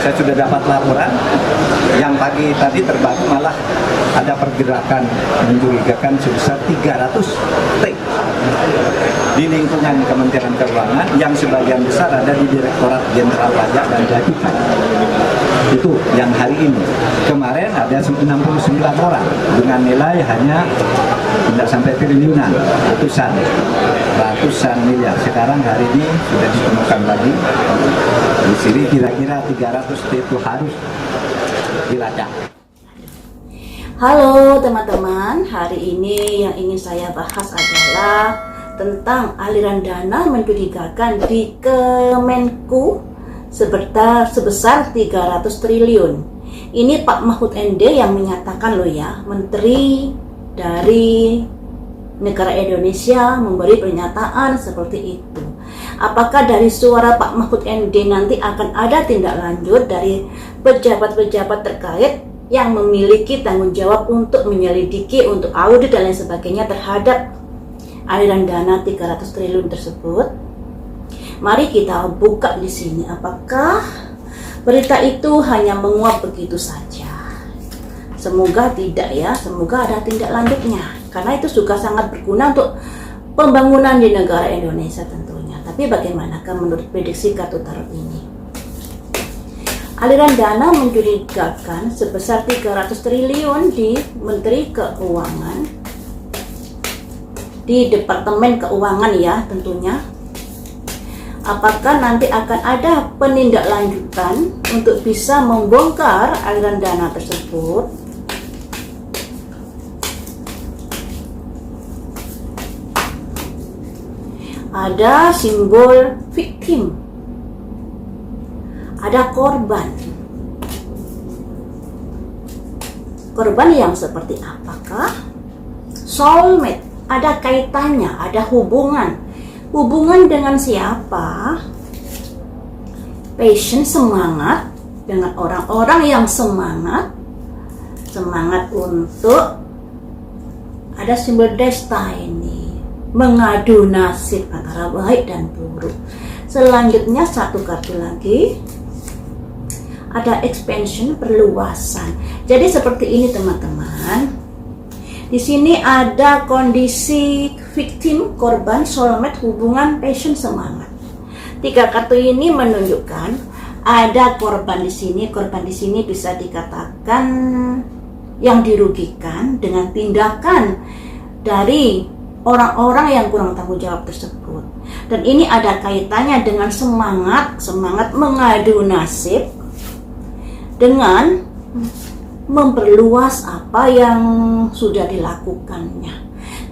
Saya sudah dapat laporan yang pagi tadi terbaru malah ada pergerakan mencurigakan sebesar 300 T di lingkungan Kementerian Keuangan yang sebagian besar ada di Direktorat Jenderal Pajak dan Bea Cukai. Itu yang hari ini. Kemarin ada 69 orang dengan nilai hanya tidak sampai triliunan, ratusan miliar. Sekarang hari ini sudah ditemukan lagi di sini, kira-kira 300 itu harus dilacak. Halo teman-teman, hari ini yang ingin saya bahas adalah tentang aliran dana mencurigakan di Kemenku sebesar 300 triliun. Ini Pak Mahfud MD yang menyatakan loh ya, Menteri dari negara Indonesia memberi pernyataan seperti itu. Apakah dari suara Pak Mahfud MD nanti akan ada tindak lanjut dari pejabat-pejabat terkait yang memiliki tanggung jawab untuk menyelidiki, untuk audit dan lain sebagainya terhadap aliran dana 300 triliun tersebut? Mari kita buka di sini. Apakah berita itu hanya menguap begitu saja? Semoga tidak ya, semoga ada tindak lanjutnya. Karena itu juga sangat berguna untuk pembangunan di negara Indonesia tentunya. Tapi bagaimanakah menurut prediksi kartu tarot ini? Aliran dana mencurigakan sebesar 300 triliun di Menteri Keuangan, di Departemen Keuangan ya tentunya. Apakah nanti akan ada penindaklanjutan untuk bisa membongkar aliran dana tersebut? Ada simbol victim, ada korban. Korban yang seperti apakah? Soulmate, ada kaitannya, ada hubungan. Hubungan dengan siapa? Passion, semangat dengan orang-orang yang semangat untuk, ada simbol destiny, mengadu nasib antara baik dan buruk. Selanjutnya satu kartu lagi, ada expansion, perluasan. Jadi seperti ini teman-teman. Di sini ada kondisi victim, korban, soulmate, hubungan, passion, semangat. Tiga kartu ini menunjukkan ada korban di sini. Korban di sini bisa dikatakan yang dirugikan dengan tindakan dari orang-orang yang kurang tanggung jawab tersebut. Dan ini ada kaitannya dengan semangat mengadu nasib dengan memperluas apa yang sudah dilakukannya.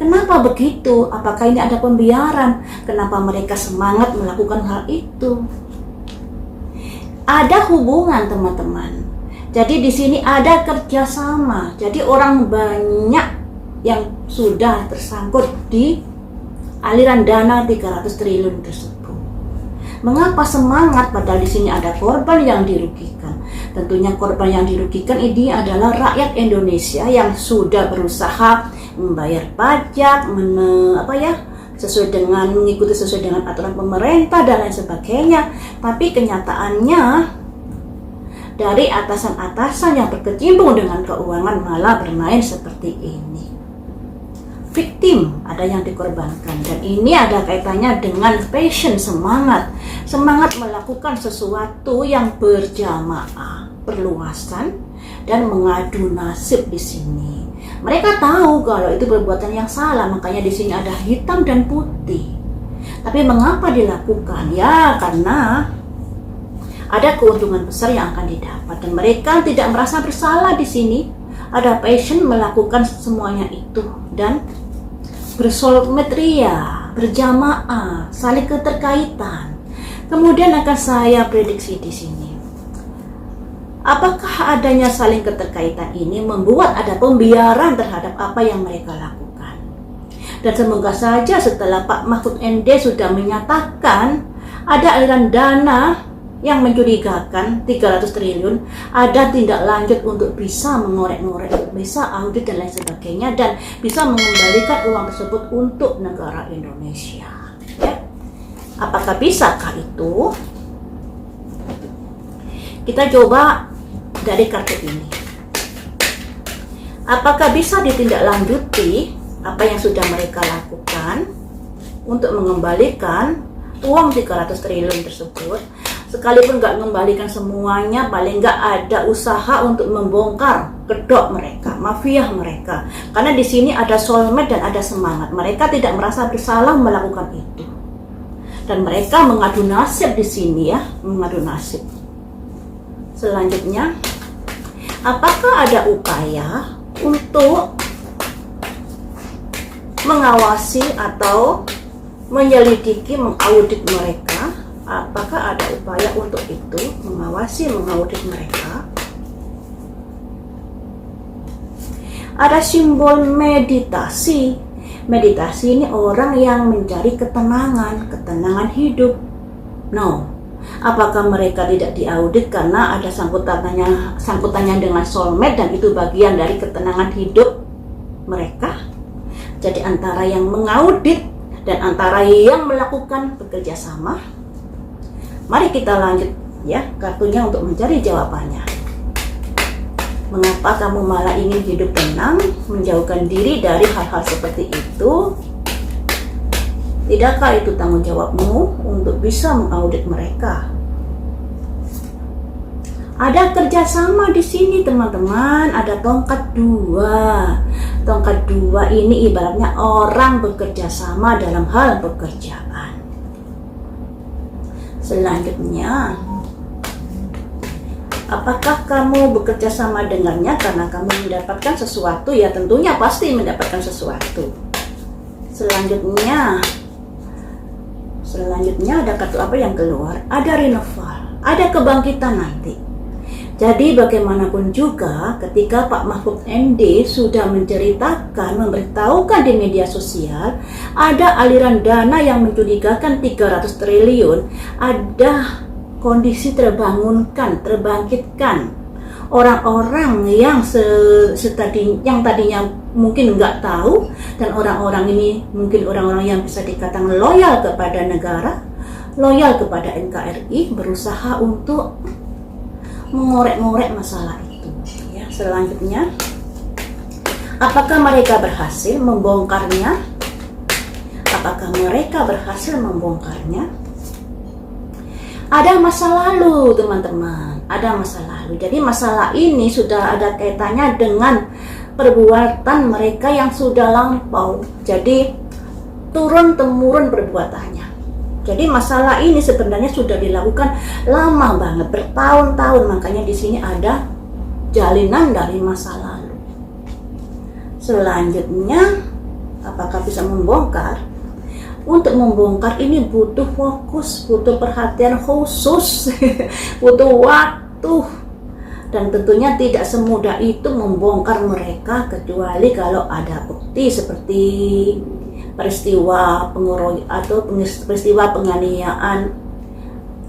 Kenapa begitu? Apakah ini ada pembiaran? Kenapa mereka semangat melakukan hal itu? Ada hubungan teman-teman. Jadi di sini ada kerjasama. Jadi orang banyak yang sudah tersangkut di aliran dana 300 triliun tersebut. Mengapa semangat padahal di sini ada korban yang dirugikan? Tentunya korban yang dirugikan ini adalah rakyat Indonesia yang sudah berusaha membayar pajak, mengikuti sesuai dengan aturan pemerintah dan lain sebagainya. Tapi kenyataannya dari atasan-atasan yang berkecimpung dengan keuangan malah bermain seperti ini. Victim, ada yang dikorbankan, dan ini ada kaitannya dengan passion, semangat melakukan sesuatu yang berjamaah, perluasan dan mengadu nasib di sini. Mereka tahu kalau itu perbuatan yang salah, makanya di sini ada hitam dan putih. Tapi mengapa dilakukan? Ya karena ada keuntungan besar yang akan didapat dan mereka tidak merasa bersalah di sini. Ada passion melakukan semuanya itu dan bersolmetria, berjamaah, saling keterkaitan. Kemudian akan saya prediksi di sini. Apakah adanya saling keterkaitan ini membuat ada pembiaran terhadap apa yang mereka lakukan? Dan semoga saja setelah Pak Mahfud MD sudah menyatakan ada aliran dana yang mencurigakan 300 triliun, ada tindak lanjut untuk bisa mengorek-ngorek, bisa audit dan lain sebagainya, dan bisa mengembalikan uang tersebut untuk negara Indonesia. Ya. Apakah bisakah itu? Kita coba dari kartu ini. Apakah bisa ditindaklanjuti apa yang sudah mereka lakukan untuk mengembalikan uang 300 triliun tersebut? Sekalipun nggak mengembalikan semuanya, paling nggak ada usaha untuk membongkar kedok mereka, mafia mereka. Karena di sini ada soulmate dan ada semangat. Mereka tidak merasa bersalah melakukan itu. Dan mereka mengadu nasib di sini ya, mengadu nasib. Selanjutnya, apakah ada upaya untuk mengawasi atau menyelidiki, mengaudit mereka? Apakah ada upaya untuk itu, mengawasi, mengaudit mereka? Ada simbol meditasi. Meditasi ini orang yang mencari ketenangan hidup. No. Apakah mereka tidak diaudit karena ada sangkutannya dengan soulmate dan itu bagian dari ketenangan hidup mereka? Jadi antara yang mengaudit dan antara yang melakukan bekerja sama. Mari kita lanjut ya kartunya untuk mencari jawabannya. Mengapa kamu malah ingin hidup tenang, menjauhkan diri dari hal-hal seperti itu? Tidakkah itu tanggung jawabmu untuk bisa mengaudit mereka? Ada kerjasama di sini teman-teman, ada tongkat 2. Tongkat 2 ini ibaratnya orang bekerja sama dalam hal pekerjaan. Selanjutnya, apakah kamu bekerja sama dengannya karena kamu mendapatkan sesuatu? Ya tentunya pasti mendapatkan sesuatu. Selanjutnya ada kartu apa yang keluar? Ada renewal, ada kebangkitan nanti. Jadi bagaimanapun juga ketika Pak Mahfud MD sudah menceritakan, memberitahukan di media sosial ada aliran dana yang mencurigakan 300 triliun, ada kondisi terbangkitkan orang-orang yang tadinya mungkin nggak tahu, dan orang-orang ini mungkin orang-orang yang bisa dikatakan loyal kepada negara, loyal kepada NKRI, berusaha untuk mengorek-ngorek masalah itu ya. Selanjutnya, apakah mereka berhasil membongkarnya? Apakah mereka berhasil membongkarnya? Ada masa lalu teman-teman, ada masa lalu. Jadi masalah ini sudah ada kaitannya dengan perbuatan mereka yang sudah lampau. Jadi turun-temurun perbuatannya. Jadi masalah ini sebenarnya sudah dilakukan lama banget, bertahun-tahun. Makanya di sini ada jalinan dari masa lalu. Selanjutnya, apakah bisa membongkar? Untuk membongkar ini butuh fokus, butuh perhatian khusus, butuh waktu. Dan tentunya tidak semudah itu membongkar mereka, kecuali kalau ada bukti seperti peristiwa peristiwa penganiayaan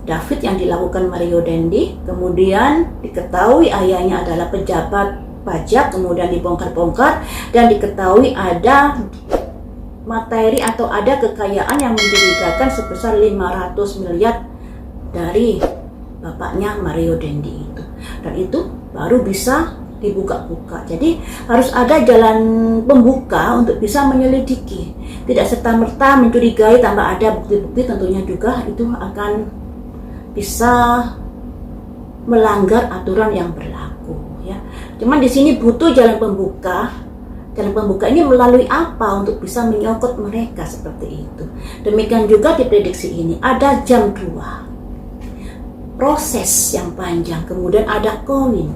David yang dilakukan Mario Dendi, kemudian diketahui ayahnya adalah pejabat pajak, kemudian dibongkar-bongkar dan diketahui ada materi atau ada kekayaan yang mencurigakan sebesar 500 miliar dari bapaknya Mario Dendi itu, dan itu baru bisa dibuka-buka. Jadi harus ada jalan pembuka untuk bisa menyelidiki. Tidak serta-merta mencurigai tanpa ada bukti-bukti, tentunya juga itu akan bisa melanggar aturan yang berlaku ya. Cuman di sini butuh jalan pembuka. Jalan pembuka ini melalui apa untuk bisa menyokot mereka seperti itu. Demikian juga di prediksi ini ada jam 2. Proses yang panjang, kemudian ada koin.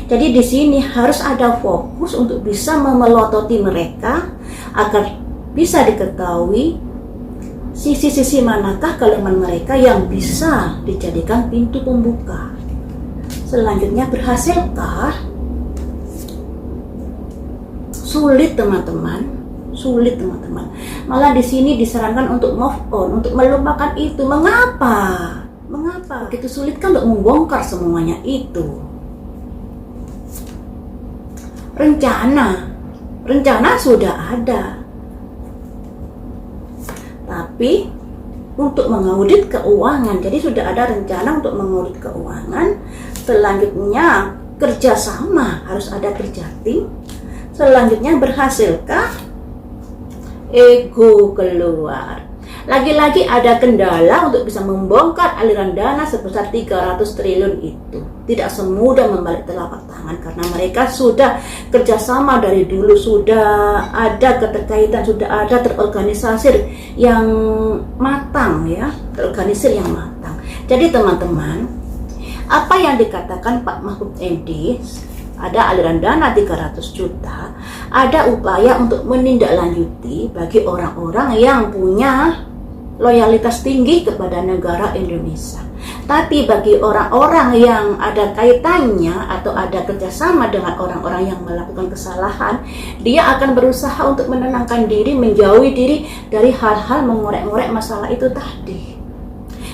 Jadi di sini harus ada fokus untuk bisa memelototi mereka agar bisa diketahui sisi-sisi manakah kelemahan mereka yang bisa dijadikan pintu pembuka. Selanjutnya, berhasilkah? Sulit teman-teman, sulit teman-teman. Malah di sini disarankan untuk move on, untuk melupakan itu. Mengapa? Begitu sulit kan untuk membongkar semuanya itu. Rencana sudah ada, tapi untuk mengaudit keuangan. Jadi sudah ada rencana untuk mengaudit keuangan. Selanjutnya kerjasama, harus ada kerja tim. Selanjutnya berhasilkah? Ego keluar. Lagi-lagi ada kendala untuk bisa membongkar aliran dana sebesar 300 triliun itu. Tidak semudah membalik telapak tangan karena mereka sudah kerjasama dari dulu, sudah ada keterkaitan, sudah ada terorganisir yang matang ya, terorganisir yang matang. Jadi teman-teman, apa yang dikatakan Pak Mahfud MD, ada aliran dana 300 juta, ada upaya untuk menindaklanjuti bagi orang-orang yang punya loyalitas tinggi kepada negara Indonesia. Tapi bagi orang-orang yang ada kaitannya atau ada kerjasama dengan orang-orang yang melakukan kesalahan, dia akan berusaha untuk menenangkan diri, menjauhi diri dari hal-hal mengorek-ngorek masalah itu tadi.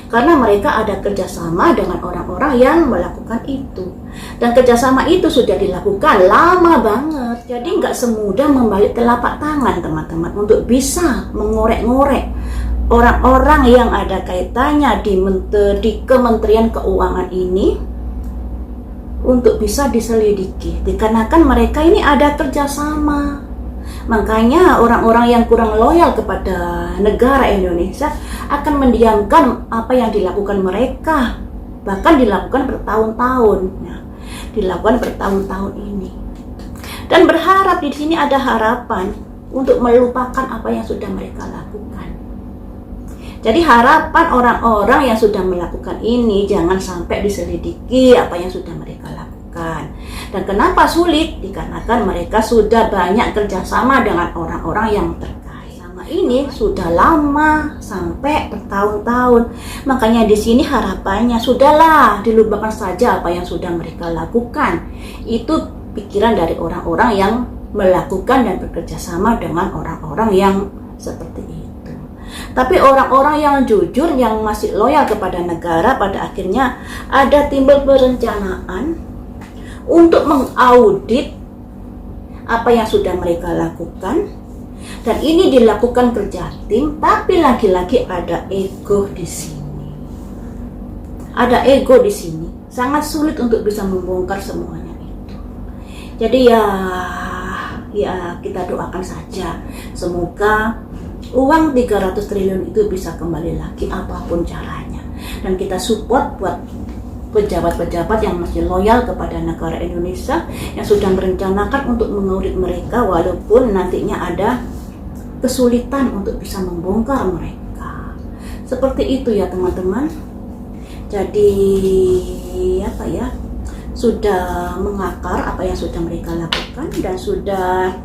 Karena mereka ada kerjasama dengan orang-orang yang melakukan itu. Dan kerjasama itu sudah dilakukan lama banget. Jadi nggak semudah membalik telapak tangan teman-teman untuk bisa mengorek-ngorek orang-orang yang ada kaitannya di Kementerian Keuangan ini untuk bisa diselidiki. Dikarenakan mereka ini ada kerjasama. Makanya orang-orang yang kurang loyal kepada negara Indonesia akan mendiamkan apa yang dilakukan mereka. Bahkan dilakukan bertahun-tahun. Nah, dilakukan bertahun-tahun ini. Dan berharap di sini ada harapan untuk melupakan apa yang sudah mereka lakukan. Jadi harapan orang-orang yang sudah melakukan ini jangan sampai diselidiki apa yang sudah mereka lakukan. Dan kenapa sulit? Dikarenakan mereka sudah banyak kerjasama dengan orang-orang yang terkait. Sama ini sudah lama sampai bertahun-tahun. Makanya di sini harapannya sudahlah dilupakan saja apa yang sudah mereka lakukan. Itu pikiran dari orang-orang yang melakukan dan bekerjasama dengan orang-orang yang seperti itu. Tapi orang-orang yang jujur, yang masih loyal kepada negara, pada akhirnya ada timbul perencanaan untuk mengaudit apa yang sudah mereka lakukan. Dan ini dilakukan kerja tim, tapi lagi-lagi ada ego di sini. Ada ego di sini, sangat sulit untuk bisa membongkar semuanya itu. Jadi ya kita doakan saja, semoga uang 300 triliun itu bisa kembali lagi apapun caranya. Dan kita support buat pejabat-pejabat yang masih loyal kepada negara Indonesia yang sudah merencanakan untuk mengaudit mereka walaupun nantinya ada kesulitan untuk bisa membongkar mereka. Seperti itu ya teman-teman. Jadi sudah mengakar apa yang sudah mereka lakukan dan sudah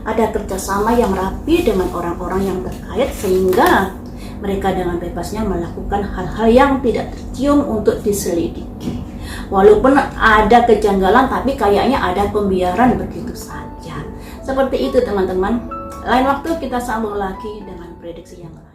ada kerjasama yang rapi dengan orang-orang yang terkait sehingga mereka dengan bebasnya melakukan hal-hal yang tidak tercium untuk diselidiki. Walaupun ada kejanggalan tapi kayaknya ada pembiaran begitu saja. Seperti itu teman-teman. Lain waktu kita sambung lagi dengan prediksi yang lain.